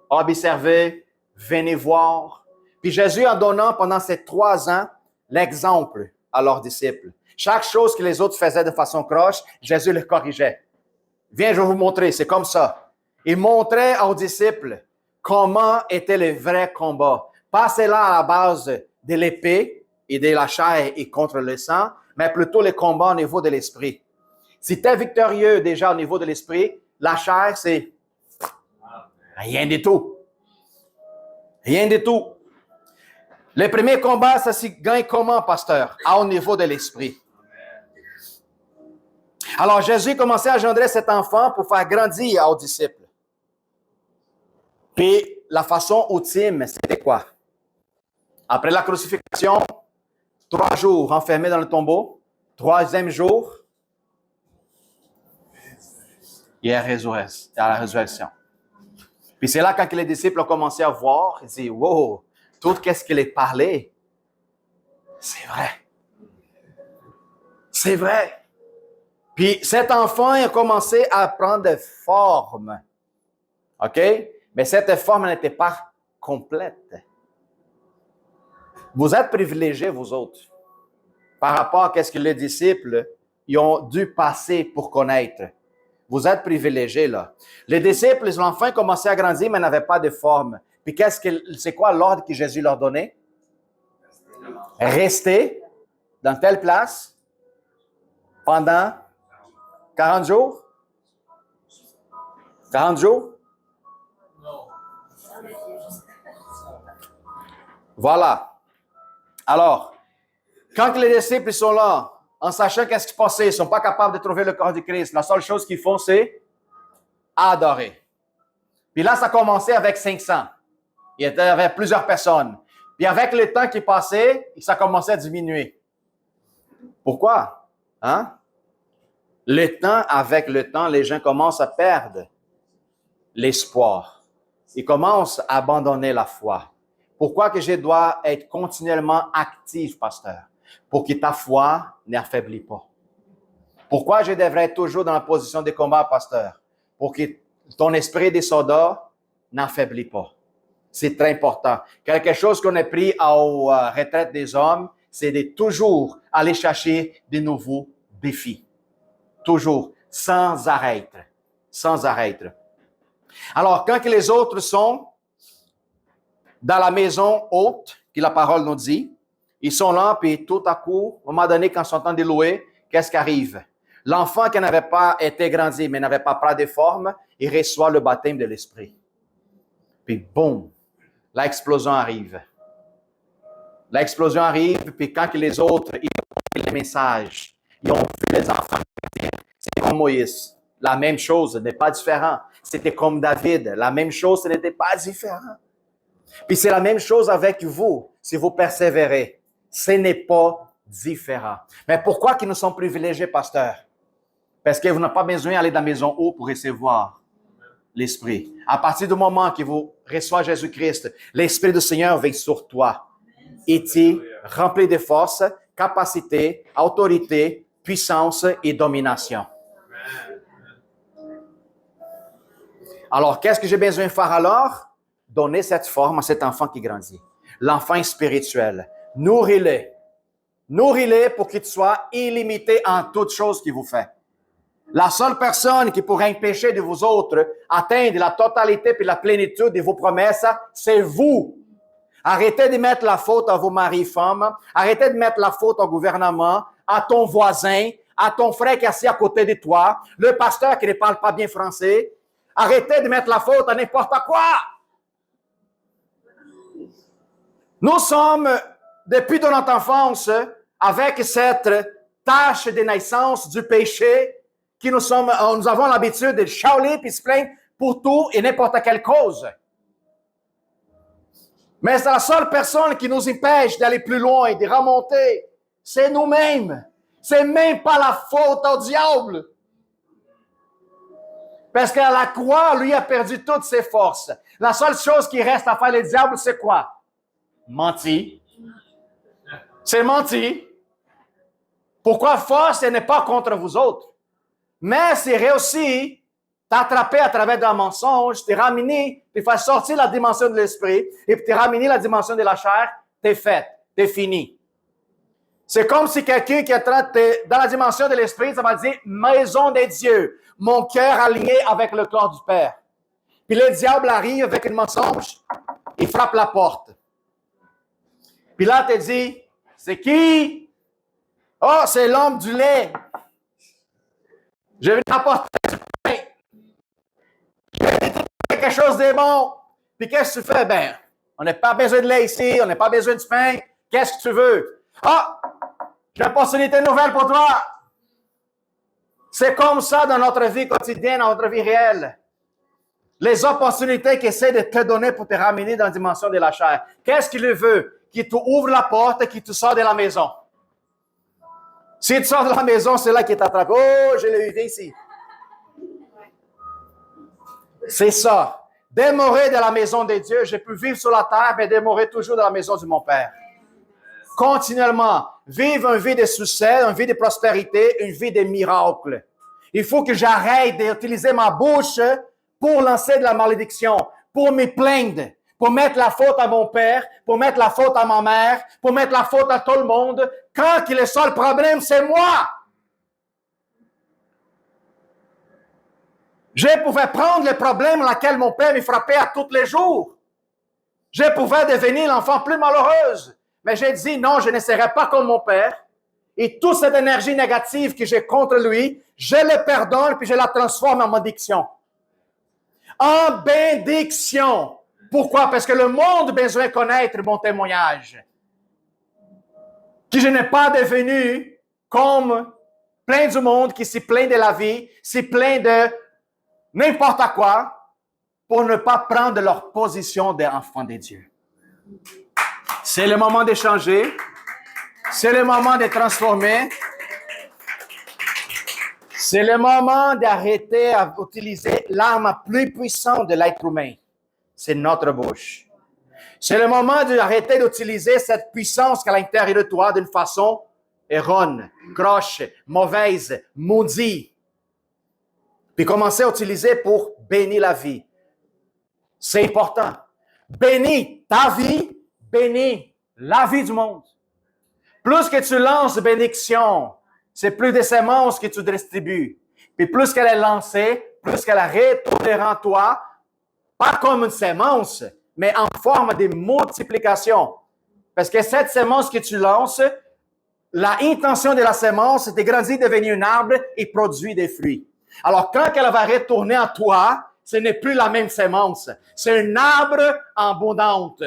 Observez, venez voir. Puis Jésus, en donnant pendant ces 3 ans l'exemple à leurs disciples. Chaque chose que les autres faisaient de façon croche, Jésus les corrigeait. Viens, je vais vous montrer, c'est comme ça. Il montrait aux disciples comment était le vrai combat. Pas cela à la base de l'épée et de la chair et contre le sang, mais plutôt le combat au niveau de l'esprit. Si tu es victorieux déjà au niveau de l'esprit, la chair, c'est rien du tout. Rien du tout. Les premiers combats, ça se gagne comment, pasteur? Au niveau de l'esprit. Alors, Jésus commençait à engendrer cet enfant pour faire grandir aux disciples. Puis, la façon ultime, c'était quoi? Après la crucifixion, 3 jours enfermé dans le tombeau. 3e jour, il est à la résurrection. Puis c'est là quand les disciples ont commencé à voir, ils disent, wow, tout ce qu'il est parlé, c'est vrai. C'est vrai. Puis cet enfant a commencé à prendre forme. OK? Mais cette forme n'était pas complète. Vous êtes privilégiés, vous autres, par rapport à ce que les disciples ils ont dû passer pour connaître. Vous êtes privilégiés, là. Les disciples, ils ont enfin commencé à grandir, mais n'avaient pas de forme. Puis c'est quoi l'ordre que Jésus leur donnait? Rester dans telle place pendant 40 jours? 40 jours? Voilà. Alors, quand les disciples sont là, en sachant qu'est-ce qui se passait, ils ne sont pas capables de trouver le corps du Christ, la seule chose qu'ils font, c'est adorer. Puis là, ça a commencé avec 500. Il y avait plusieurs personnes. Puis avec le temps qui passait, ça commençait à diminuer. Pourquoi? Hein? Avec le temps, les gens commencent à perdre l'espoir. Ils commencent à abandonner la foi. Pourquoi que je dois être continuellement actif, pasteur? Pour que ta foi n'affaiblit pas. Pourquoi je devrais être toujours dans la position de combat, pasteur? Pour que ton esprit des soldats n'affaiblit pas. C'est très important. Quelque chose qu'on a pris aux retraites des hommes, c'est de toujours aller chercher de nouveaux défis. Toujours, sans arrêt. Sans arrêt. Alors, quand que les autres sont dans la maison haute, que la parole nous dit, ils sont là, puis tout à coup, à un moment donné, quand ils sont en train de louer, qu'est-ce qui arrive? L'enfant qui n'avait pas été grandi, mais n'avait pas pris de forme, il reçoit le baptême de l'esprit. Puis boum, l'explosion arrive. L'explosion arrive, puis quand les autres, ils ont le message, ils ont vu les enfants, c'est comme Moïse. La même chose n'est pas différent. C'était comme David. La même chose, ce n'était pas différent. Puis c'est la même chose avec vous, si vous persévérez. Ce n'est pas différent. Mais pourquoi qu'ils nous sont privilégiés, pasteur? Parce que vous n'avez pas besoin d'aller dans la maison haute pour recevoir l'Esprit. À partir du moment que vous recevez Jésus-Christ, l'Esprit du Seigneur vient sur toi. Et tu rempli de force, capacité, autorité, puissance et domination. Alors, qu'est-ce que j'ai besoin de faire alors? Donner cette forme à cet enfant qui grandit. L'enfant spirituel. Nourris-le. Nourris-le pour qu'il soit illimité en toutes choses qu'il vous fait. La seule personne qui pourrait empêcher de vous autres atteindre la totalité et la plénitude de vos promesses, c'est vous. Arrêtez de mettre la faute à vos maris et femmes. Arrêtez de mettre la faute au gouvernement, à ton voisin, à ton frère qui est assis à côté de toi, le pasteur qui ne parle pas bien français. Arrêtez de mettre la faute à n'importe quoi. Nous sommes, depuis de notre enfance, avec cette tâche de naissance du péché, que nous avons l'habitude de chialer et se plaindre pour tout et n'importe quelle cause. Mais c'est la seule personne qui nous empêche d'aller plus loin, de remonter. C'est nous-mêmes. C'est même pas la faute au diable. Parce qu'à la croix, lui a perdu toutes ses forces. La seule chose qui reste à faire le diable, c'est quoi? Mentir. C'est mentir. Pourquoi force, ce n'est pas contre vous autres? Mais c'est réussi t'attraper à travers d'un mensonge, te ramener, te faire sortir la dimension de l'esprit et te ramener la dimension de la chair, t'es fait, t'es fini. C'est comme si quelqu'un qui est dans la dimension de l'esprit, ça va dire maison des dieux, mon cœur aligné avec le corps du Père. Puis le diable arrive avec un mensonge, il frappe la porte. Puis là, tu dis, c'est qui? Oh, c'est l'homme du lait. Je vais t'apporter du pain. Je vais t'apporter quelque chose de bon. Puis qu'est-ce que tu fais? Ben, on n'a pas besoin de lait ici, on n'a pas besoin de pain. Qu'est-ce que tu veux? Ah! J'ai une opportunité nouvelle pour toi. C'est comme ça dans notre vie quotidienne, dans notre vie réelle. Les opportunités qu'il essaie de te donner pour te ramener dans la dimension de la chair. Qu'est-ce qu'il veut? Qu'il t'ouvre la porte et qu'il te sort de la maison. Si tu sors de la maison, c'est là qu'il t'attrape. Oh, je l'ai eu ici. C'est ça. Demeurer dans la maison de Dieu. J'ai pu vivre sur la terre, mais demeurer toujours dans la maison de mon Père. Continuellement. Vivre une vie de succès, une vie de prospérité, une vie de miracles. Il faut que j'arrête d'utiliser ma bouche pour lancer de la malédiction, pour me plaindre, pour mettre la faute à mon père, pour mettre la faute à ma mère, pour mettre la faute à tout le monde, quand le seul problème, c'est moi. Je pouvais prendre le problème lequel mon père me frappait à tous les jours. Je pouvais devenir l'enfant plus malheureuse. Mais j'ai dit, non, je ne serai pas comme mon père. Et toute cette énergie négative que j'ai contre lui, je le pardonne puis je la transforme en malédiction. En bénédiction. Pourquoi? Parce que le monde a besoin de connaître mon témoignage. Que je n'ai pas devenu comme plein du monde qui s'y plaint de la vie, s'y plaint de n'importe quoi, pour ne pas prendre leur position d'enfant de Dieu. C'est le moment de changer. C'est le moment de transformer. C'est le moment d'arrêter d'utiliser l'arme plus puissante de l'être humain. C'est notre bouche. C'est le moment d'arrêter d'utiliser cette puissance qu'à l'intérieur de toi d'une façon erronée, croche, mauvaise, maudite. Puis commencer à utiliser pour bénir la vie. C'est important. Bénis ta vie, bénis la vie du monde. Plus que tu lances de bénédiction, c'est plus de semences que tu distribues. Puis plus qu'elle est lancée, plus qu'elle retournera en toi, pas comme une semence, mais en forme de multiplication. Parce que cette semence que tu lances, l'intention de la semence, c'est de grandir, devenir un arbre et produire des fruits. Alors, quand elle va retourner en toi, ce n'est plus la même semence. C'est un arbre abondante.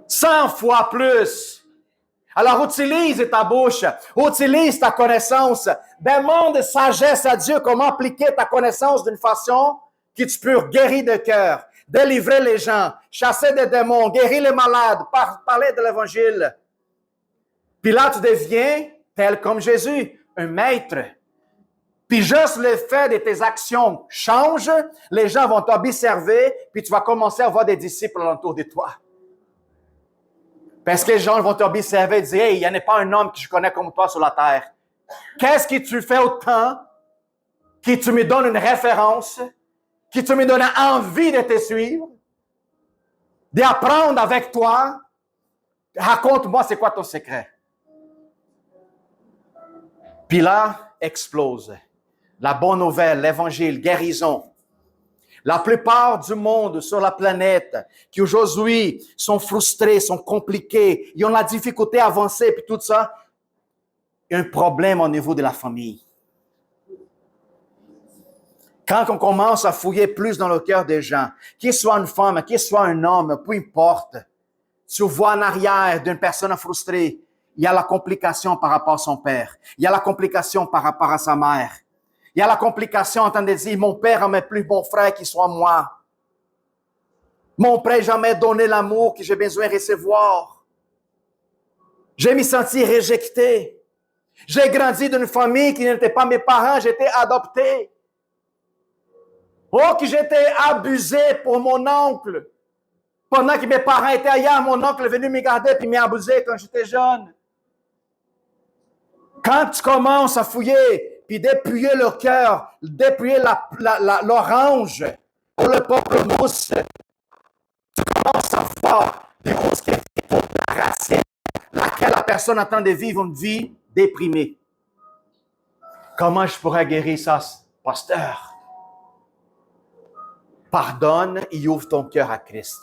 100 fois plus. Alors, utilise ta bouche, utilise ta connaissance, demande sagesse à Dieu comment appliquer ta connaissance d'une façon que tu peux guérir de cœur, délivrer les gens, chasser des démons, guérir les malades, parler de l'Évangile. Puis là, tu deviens, tel comme Jésus, un maître. Puis juste le fait de tes actions change, les gens vont t'observer, puis tu vas commencer à avoir des disciples autour de toi. Parce que les gens vont t'observer et dire, hey, il n'y en a pas un homme que je connais comme toi sur la terre. Qu'est-ce que tu fais autant que tu me donnes une référence, que tu me donnes envie de te suivre, d'apprendre avec toi? Raconte-moi c'est quoi ton secret. Puis là, explose. La bonne nouvelle, l'évangile, guérison. La plupart du monde sur la planète qui aujourd'hui sont frustrés, sont compliqués, ils ont la difficulté à avancer, puis tout ça, il y a un problème au niveau de la famille. Quand on commence à fouiller plus dans le cœur des gens, qu'il soit une femme, qu'il soit un homme, peu importe, tu vois en arrière d'une personne frustrée, il y a la complication par rapport à son père, il y a la complication par rapport à sa mère. Il y a la complication en train de dire, mon père a mes plus bons frères qui soit moi. Mon père n'a jamais donné l'amour que j'ai besoin de recevoir. J'ai me senti rejeté. J'ai grandi d'une famille qui n'était pas mes parents, j'étais adopté. Oh, que j'étais abusé pour mon oncle. Pendant que mes parents étaient ailleurs, mon oncle est venu me garder et m'a abusé quand j'étais jeune. Quand tu commences à fouiller, puis dépouiller le cœur, dépouiller l'orange pour le pamplemousse, tu commences à voir des choses qui sont pour la racine, laquelle la personne attend de vivre une vie déprimée. Comment je pourrais guérir ça, pasteur? Pardonne et ouvre ton cœur à Christ.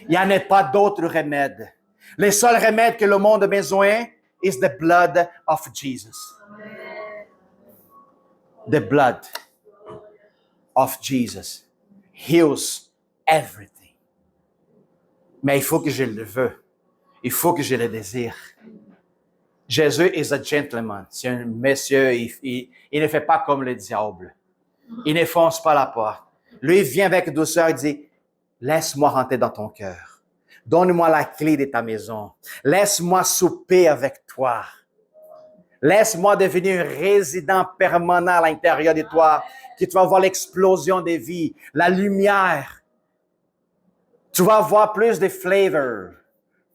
Il n'y en a pas d'autre remède. Le seul remède que le monde a besoin is the blood of Jesus. The blood of Jesus heals everything. Mais il faut que je le veuille. Il faut que je le désire. Jésus is a gentleman. C'est un monsieur. Il ne fait pas comme le diable. Il ne fonce pas la porte. Lui, il vient avec douceur et dit, laisse-moi rentrer dans ton cœur. Donne-moi la clé de ta maison. Laisse-moi souper avec toi. Laisse-moi devenir un résident permanent à l'intérieur de toi, que tu vas voir l'explosion des vies, la lumière. Tu vas avoir plus de flavor.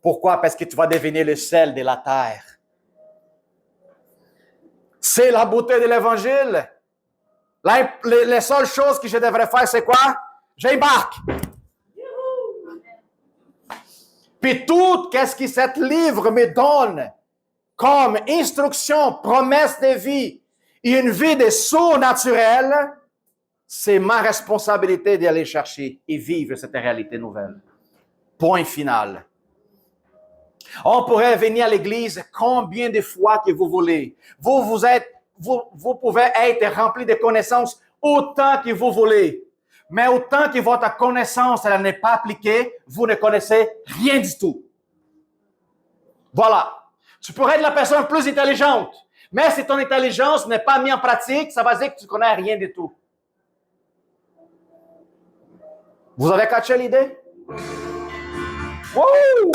Pourquoi? Parce que tu vas devenir le sel de la terre. C'est la beauté de l'Évangile. Les seules choses que je devrais faire, c'est quoi? J'embarque. Puis tout, qu'est-ce que cet livre me donne comme instruction, promesse de vie, et une vie de surnaturel, c'est ma responsabilité d'aller chercher et vivre cette réalité nouvelle. Point final. On pourrait venir à l'église combien de fois que vous voulez. Vous pouvez être rempli de connaissances autant que vous voulez. Mais autant que votre connaissance elle n'est pas appliquée, vous ne connaissez rien du tout. Voilà. Tu pourrais être la personne plus intelligente, mais si ton intelligence n'est pas mise en pratique, ça veut dire que tu ne connais rien du tout. Vous avez catché l'idée? Woo!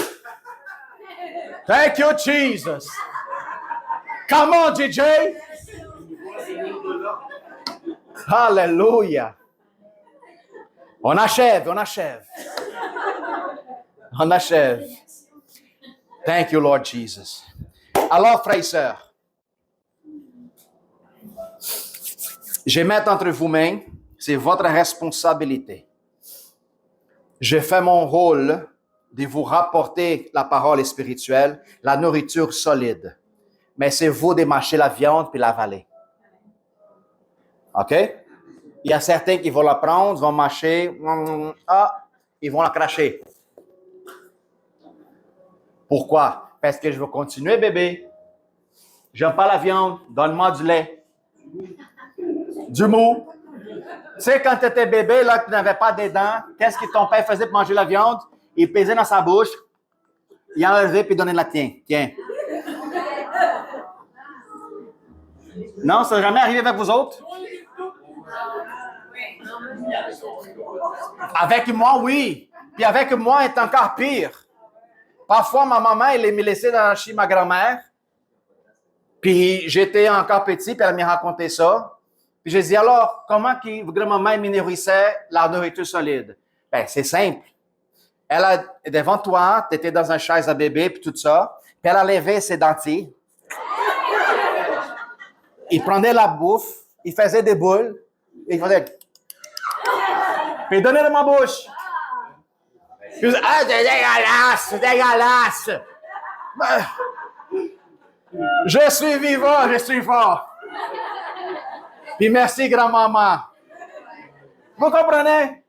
Thank you, Jesus. Come on, DJ. Hallelujah. On achève. On achève. Thank you, Lord Jesus. Alors, frères et sœurs, je mets entre vos mains, c'est votre responsabilité. Je fais mon rôle de vous rapporter la parole spirituelle, la nourriture solide. Mais c'est vous de mâcher la viande puis l'avaler. OK? Il y a certains qui vont la prendre, vont mâcher, ils vont la cracher. Pourquoi? Parce que je veux continuer, bébé. J'aime pas la viande, donne-moi du lait. Du mou. Tu sais, quand tu étais bébé, là, tu n'avais pas de dents, qu'est-ce que ton père faisait pour manger la viande? Il pesait dans sa bouche, il enlevait puis il donnait la tienne. Tiens. Non, ça n'est jamais arrivé avec vous autres? Avec moi, oui. Puis avec moi, c'est encore pire. Parfois, ma maman, elle me laissait chez ma grand-mère. Puis j'étais encore petit, puis elle me racontait ça. Puis je dis alors, comment que grand-maman me nourrissait la nourriture solide? Ben, c'est simple. Elle a, devant toi, tu étais dans une chaise à bébé, puis tout ça. Puis elle a levé ses dentiers. Il prenait la bouffe, il faisait des boules, et il faisait... Puis il donnait dans ma bouche. Puis il disait, ah, c'est dégueulasse! Je suis vivant, je suis fort. Puis merci, grand-maman. Vous comprenez?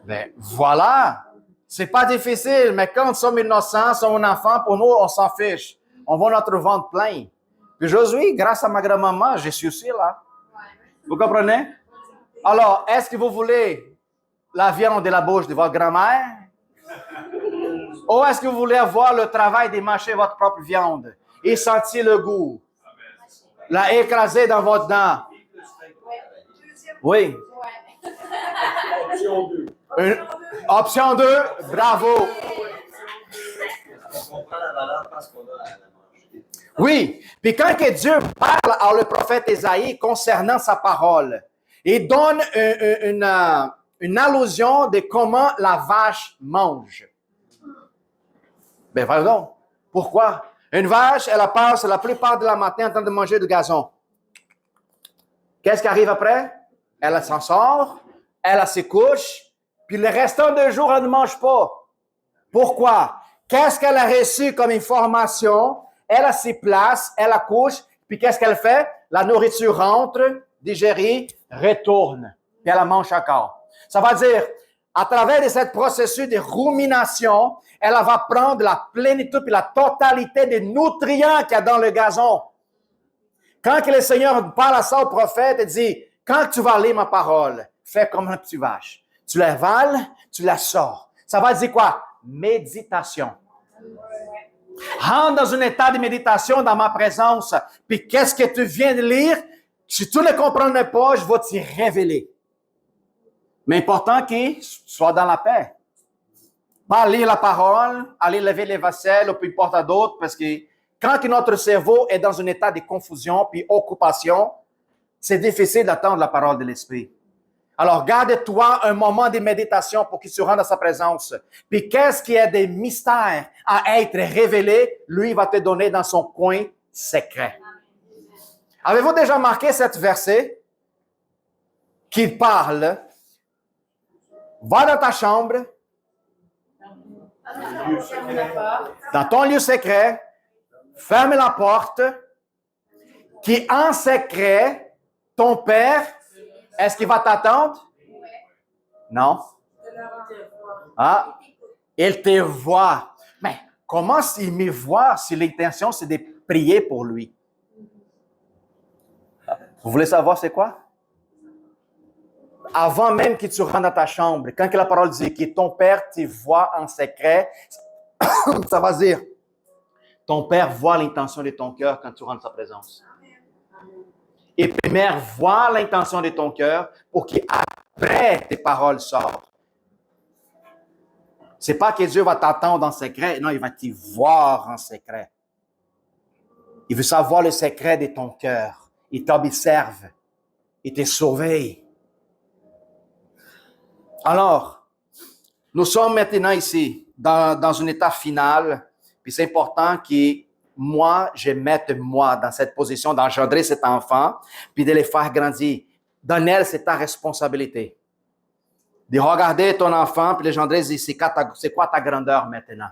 Ben, voilà. C'est pas difficile, mais quand nous sommes innocents, sommes enfants, pour nous, on s'en fiche. On voit notre ventre plein. Puis aujourd'hui, grâce à ma grand-maman, je suis aussi là. Vous comprenez? Alors, est-ce que vous voulez la viande de la bouche de votre grand-mère? Ou est-ce que vous voulez avoir le travail de mâcher votre propre viande et sentir le goût? La écraser dans votre dent? Oui. Option 2. Option 2, bravo. On prend la valeur parce qu'on a à la manger. Oui, puis quand que Dieu parle à le prophète Ésaïe concernant sa parole, il donne une allusion de comment la vache mange. Ben, pardon. Pourquoi? Une vache, elle passe la plupart de la matin en train de manger du gazon. Qu'est-ce qui arrive après? Elle s'en sort, elle se couche, puis le restant du jour, elle ne mange pas. Pourquoi? Qu'est-ce qu'elle a reçu comme information? Elle a ses places, elle accouche, puis qu'est-ce qu'elle fait? La nourriture rentre, digérée, retourne, puis elle la mange encore. Ça veut dire, à travers de ce processus de rumination, elle va prendre la plénitude et la totalité des nutriments qu'il y a dans le gazon. Quand que le Seigneur parle à ça au prophète, il dit, quand tu vas lire ma parole, fais comme un petit vache. Tu la avales, tu la sors. Ça va dire quoi? Méditation. Rentre dans un état de méditation dans ma présence. Puis qu'est-ce que tu viens de lire? Si tu ne le comprends pas, je vais t'y révéler. Mais important qu'il soit dans la paix. Pas lire la parole, aller lever les vaisselles ou peu importe à d'autres, parce que quand notre cerveau est dans un état de confusion puis occupation, c'est difficile d'attendre la parole de l'Esprit. Alors, garde-toi un moment de méditation pour qu'il se rende à sa présence. Puis, qu'est-ce qui est des mystères à être révélés, lui va te donner dans son coin secret. Avez-vous déjà marqué cet verset qui parle, va dans ta chambre, dans ton lieu secret, ferme la porte, qui en secret, ton Père, est-ce qu'il va t'attendre? Non. Ah, il te voit. Mais comment il me voit si l'intention, c'est de prier pour lui? Vous voulez savoir c'est quoi? Avant même que tu rentres dans ta chambre, quand la parole dit que ton Père te voit en secret, ça va dire, ton Père voit l'intention de ton cœur quand tu rentres dans sa présence. Et Père voit l'intention de ton cœur pour qu'après tes paroles sortent. C'est pas que Dieu va t'attendre en secret, non, il va te voir en secret. Il veut savoir le secret de ton cœur. Il t'observe. Il te surveille. Alors, nous sommes maintenant ici, dans un état final, puis c'est important que moi, je mette moi dans cette position d'engendrer cet enfant, puis de le faire grandir. Donnel, c'est ta responsabilité. De regarder ton enfant, puis l'engendrer, c'est quoi ta grandeur maintenant?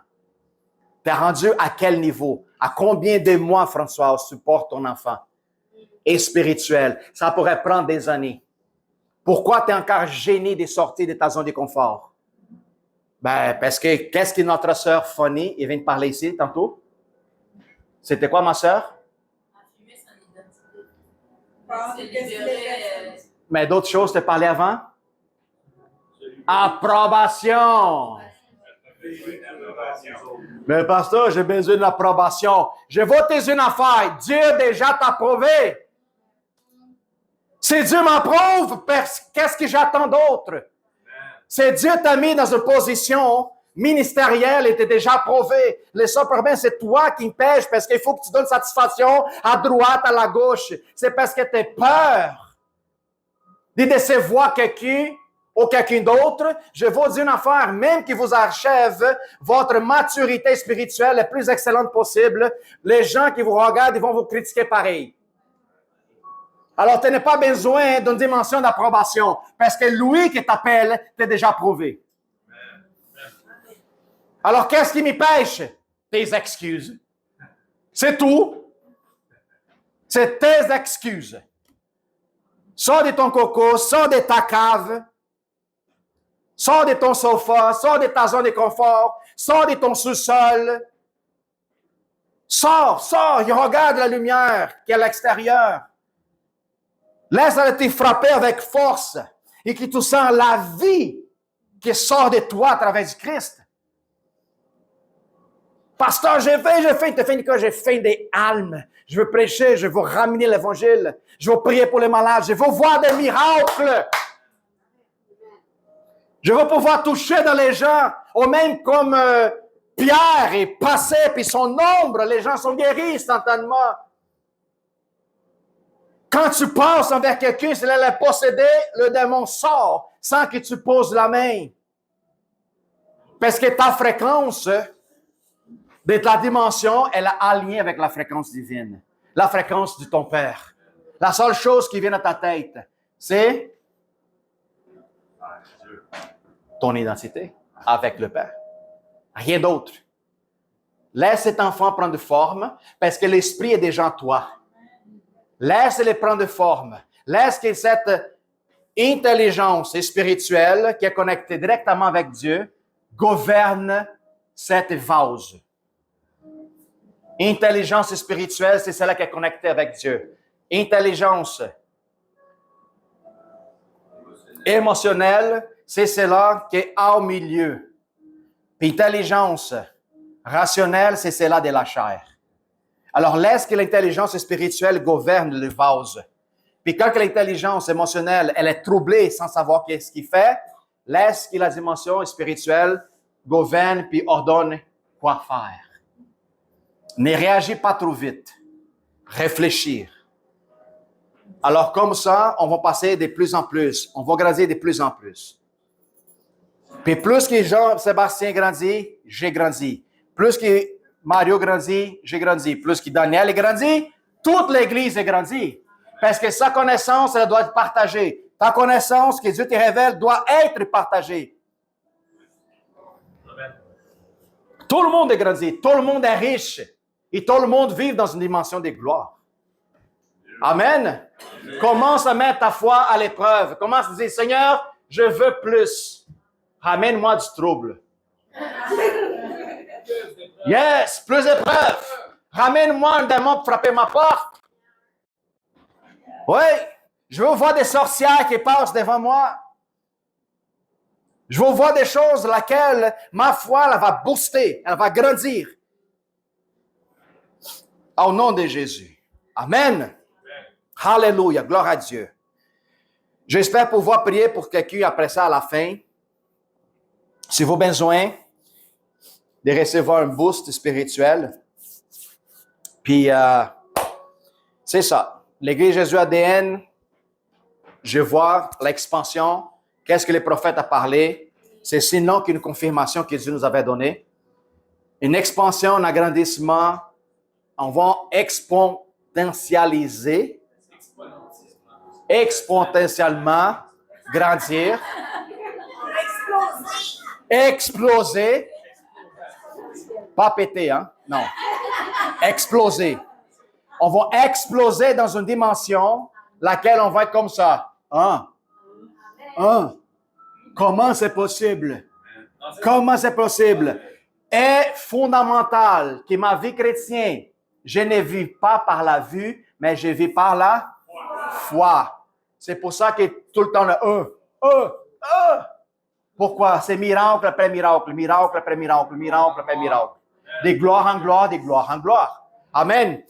T'es rendu à quel niveau? À combien de mois, François, supporte ton enfant? Et spirituel. Ça pourrait prendre des années. Pourquoi tu es encore gêné de sortir de ta zone de confort? Ben, parce que, qu'est-ce que notre sœur Fanny, elle vient de parler ici tantôt? C'était quoi, ma sœur? Mais d'autres choses, tu as parlé avant? Approbation. Mais pasteur, j'ai besoin de l'approbation. Je vais te dire une affaire. Dieu déjà t'a approuvé. Si Dieu m'approuve, qu'est-ce que j'attends d'autre? Si Dieu t'a mis dans une position ministérielle et t'es déjà approuvé. Le seul problème, c'est toi qui me pêches parce qu'il faut que tu donnes satisfaction à droite, à la gauche. C'est parce que tu as peur de décevoir quelqu'un ou quelqu'un d'autre. Je vous dis une affaire, même qui vous achève votre maturité spirituelle la plus excellente possible, les gens qui vous regardent, ils vont vous critiquer pareil. Alors, tu n'as pas besoin d'une dimension d'approbation parce que lui qui t'appelle, t'es déjà approuvé. Alors, qu'est-ce qui m'y pêche? Tes excuses. C'est tout. C'est tes excuses. Sors de ton coco, sors de ta cave, sors de ton sofa, sors de ta zone de confort, sors de ton sous-sol. Sors, et regarde la lumière qui est à l'extérieur. Laisse-la te frapper avec force et que tu sens la vie qui sort de toi à travers du Christ. Pasteur, j'ai fait des almes. Je veux prêcher, je veux ramener l'évangile. Je veux prier pour les malades. Je veux voir des miracles. Je veux pouvoir toucher dans les gens. Ou même comme Pierre est passé, puis son ombre, les gens sont guéris instantanément. Quand tu passes envers quelqu'un, s'il est possédé, le démon sort sans que tu poses la main. Parce que ta fréquence de ta dimension, elle est alignée avec la fréquence divine. La fréquence de ton Père. La seule chose qui vient à ta tête, c'est ton identité avec le Père. Rien d'autre. Laisse cet enfant prendre forme parce que l'Esprit est déjà en toi. Laisse-le prendre forme. Laisse que cette intelligence spirituelle qui est connectée directement avec Dieu gouverne cette vase. Intelligence spirituelle, c'est celle qui est connectée avec Dieu. Intelligence. Émotionnelle, c'est cela qui est au milieu. Puis intelligence rationnelle, c'est cela de la chair. Alors, laisse que l'intelligence spirituelle gouverne le vase. Puis quand l'intelligence émotionnelle, elle est troublée sans savoir qu'est-ce qu'il fait, laisse que la dimension spirituelle gouverne puis ordonne quoi faire. Ne réagis pas trop vite. Réfléchir. Alors, comme ça, on va passer de plus en plus. On va grandir de plus en plus. Puis plus que Jean-Sébastien grandit, j'ai grandi. Plus que Mario grandit, j'ai grandi. Plus que Daniel grandit, toute l'Église est grandie. Parce que sa connaissance, elle doit être partagée. Ta connaissance que Dieu te révèle doit être partagée. Amen. Tout le monde est grandi. Tout le monde est riche. Et tout le monde vit dans une dimension de gloire. Amen. Commence à mettre ta foi à l'épreuve. Commence à dire, Seigneur, je veux plus. Ramène-moi du trouble. Yes, plus d'épreuves. Ramène-moi un démon pour frapper ma porte. Oui, je veux voir des sorcières qui passent devant moi. Je veux voir des choses laquelle ma foi, elle va booster, elle va grandir. Au nom de Jésus. Amen. Alléluia, gloire à Dieu. J'espère pouvoir prier pour quelqu'un après ça à la fin. Si vous avez besoin de recevoir un boost spirituel, puis c'est ça. L'Église Jésus ADN, je vois l'expansion. Qu'est-ce que le prophète a parlé? C'est sinon qu'une confirmation que Dieu nous avait donnée. Une expansion, un agrandissement. On va exponentiellement grandir. Exploser. Pas péter, hein? Non. Exploser. On va exploser dans une dimension laquelle on va être comme ça. Comment c'est possible? Comment c'est possible? Est fondamental que ma vie chrétienne, je ne vis pas par la vue, mais je vis par la foi. C'est pour ça que tout le temps le Pourquoi? C'est miracle après miracle, miracle après miracle, miracle après miracle. De gloire en gloire, de gloire en gloire. Amen.